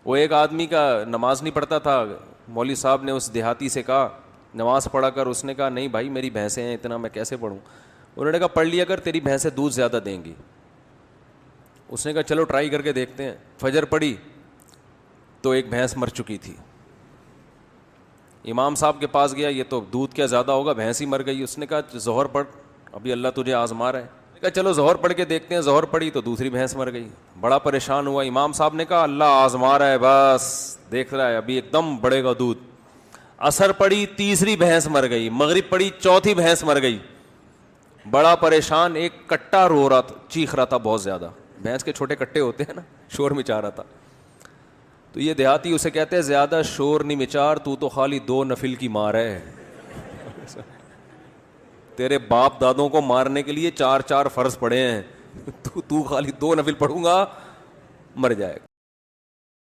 وہ ایک آدمی کا نماز نہیں پڑھتا تھا, مولوی صاحب نے اس دیہاتی سے کہا نماز پڑھا کر, اس نے کہا نہیں بھائی میری بھینسیں ہیں اتنا میں کیسے پڑھوں. انہوں نے کہا پڑھ لیا کر تیری بھینسیں دودھ زیادہ دیں گی. اس نے کہا چلو ٹرائی کر کے دیکھتے ہیں. فجر پڑھی تو ایک بھینس مر چکی تھی. امام صاحب کے پاس گیا, یہ تو دودھ کیا زیادہ ہوگا, بھینس ہی مر گئی. اس نے کہا ظہر پڑھ, ابھی اللہ تجھے آزما رہا ہے. کہا چلو ظہر پڑھ کے دیکھتے ہیں. ظہر پڑھی تو دوسری بھینس مر گئی. بڑا پریشان ہوا. امام صاحب نے کہا اللہ آزما رہا ہے, بس دیکھ رہا ہے ابھی ایک دم بڑھے گا دودھ. عصر پڑھی تیسری بھینس مر گئی. مغرب پڑھی چوتھی بھینس مر گئی. بڑا پریشان, ایک کٹا رو رہا تھا, چیخ رہا تھا بہت زیادہ. بھینس کے چھوٹے کٹے ہوتے ہیں نا, شور مچا رہا تھا. تو یہ دیہاتی اسے کہتے ہیں زیادہ شور نہیں مچار, تو خالی 2 نفل کی مار ہے. تیرے باپ دادوں کو مارنے کے لیے 4 فرض پڑے ہیں, تو خالی 2 نفل پڑھوں گا مر جائے گا.